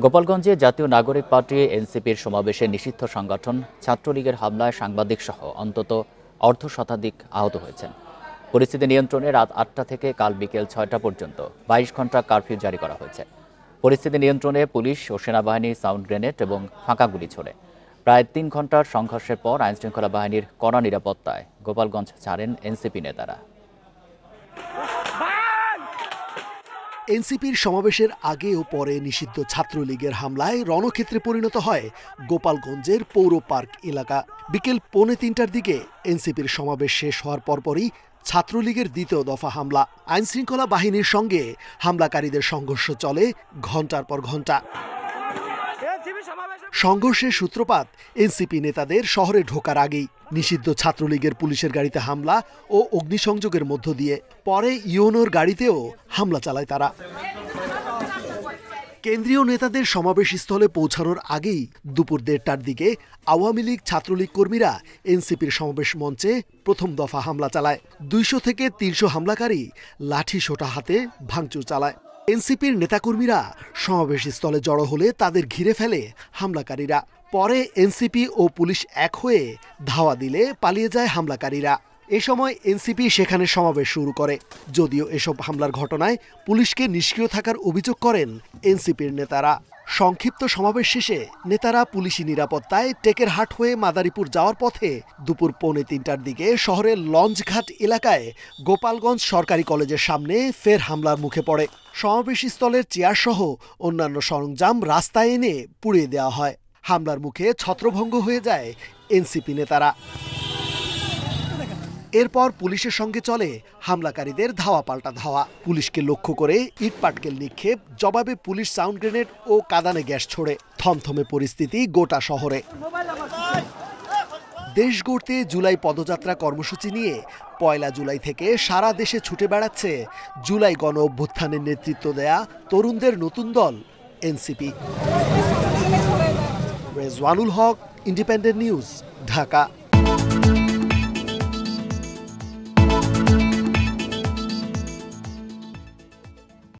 গোপালগঞ্জে জাতীয় নাগরিক পার্টি এনসিপির সমাবেশে নিষিদ্ধ সংগঠন ছাত্রলীগের হামলায় সাংবাদিক সহ অন্তত অর্ধশতাধিক আহত হয়েছেন। পরিস্থিতি নিয়ন্ত্রণে রাত ৮টা থেকে কাল বিকেল ৬টা পর্যন্ত ২২ ঘন্টা কারফিউ জারি করা হয়েছে। পরিস্থিতি নিয়ন্ত্রণে পুলিশ ও সেনাবাহিনী সাউন্ড গ্রেনেড এবং ফাঁকা গুলি ছোড়ে। প্রায় ৩ ঘন্টার সংঘর্ষের পর আইনশৃঙ্খলা বাহিনীর কড়া নিরাপত্তায় গোপালগঞ্জ ছাড়েন এনসিপি নেতারা। এনসিপির সমাবেশের আগে ও পরে নিষিদ্ধ ছাত্রলীগের হামলায় রণক্ষেত্রে পরিণত হয় গোপালগঞ্জের পৌর পার্ক এলাকা। বিকেল ৩:৩০টার দিকে এনসিপির সমাবেশ শেষ হওয়ার পরপরই ছাত্রলীগের দ্বিতীয় দফা হামলা। আইনশৃঙ্খলা বাহিনীর সঙ্গে হামলাকারীদের সংঘর্ষ চলে ঘণ্টার পর ঘণ্টা। সংঘর্ষের সূত্রপাত এনসিপি নেতাদের শহরে ঢোকার আগেই নিষিদ্ধ ছাত্রলীগের পুলিশের গাড়িতে হামলা ও অগ্নিসংযোগের মধ্য দিয়ে। পরে ইউনোর গাড়িতেও হামলা চালায় তারা। কেন্দ্রীয় নেতাদের সমাবেশস্থলে পৌঁছানোর আগেই দুপুর ১:৩০টার দিকে আওয়ামী লীগ ছাত্রলীগ কর্মীরা এনসিপির সমাবেশ মঞ্চে প্রথম দফা হামলা চালায়। ২০০ থেকে ৩০০ হামলাকারী লাঠি সোঁটা হাতে ভাঙচুর চালায়। এনসিপির নেতাকর্মীরা সমাবেশস্থলে জড়ো হলে তাদের ঘিরে ফেলে হামলাকারীরা। পরে এনসিপি ও পুলিশ এক হয়ে ধাওয়া দিলে পালিয়ে যায় হামলাকারীরা। এ সময় এনসিপি সেখানে সমাবেশ শুরু করে। যদিও এসব হামলার ঘটনায় পুলিশকে নিষ্ক্রিয় থাকার অভিযোগ করেন এনসিপির নেতারা। সংক্ষিপ্ত সমাবেশ শেষে নেতারা পুলিশি নিরাপত্তায় টেকেরহাট হয়ে মাদারীপুর যাওয়ার পথে দুপুর ৩:৩০টার দিকে শহরের লঞ্চঘাট এলাকায় গোপালগঞ্জ সরকারি কলেজের সামনে ফের হামলার মুখে পড়ে। সমাবেশস্থলের চেয়ারসহ অন্যান্য সরঞ্জাম রাস্তায় এনে পুড়িয়ে দেওয়া হয়। হামলার মুখে ছত্রভঙ্গ হয়ে যায় এনসিপি নেতারা। এরপর পুলিশের সঙ্গে চলে হামলাকারীদের ধাওয়া পাল্টা ধাওয়া। পুলিশকে লক্ষ্য করে ইট পাটকেল নিক্ষেপ, জবাবে পুলিশ সাউন্ড গ্রেনেড ও কাঁদানে গ্যাস ছোড়ে। থমথমে পরিস্থিতি গোটা শহরে। দেশ গড়তে জুলাই পদযাত্রা কর্মসূচি নিয়ে ১ জুলাই থেকে সারা দেশে ছুটে বেড়াচ্ছে জুলাই গণ অভ্যুত্থানের নেতৃত্ব দেয়া তরুণদের নতুন দল এনসিপি। রেজওয়ানুল হক, ইন্ডিপেন্ডেন্ট নিউজ, ঢাকা।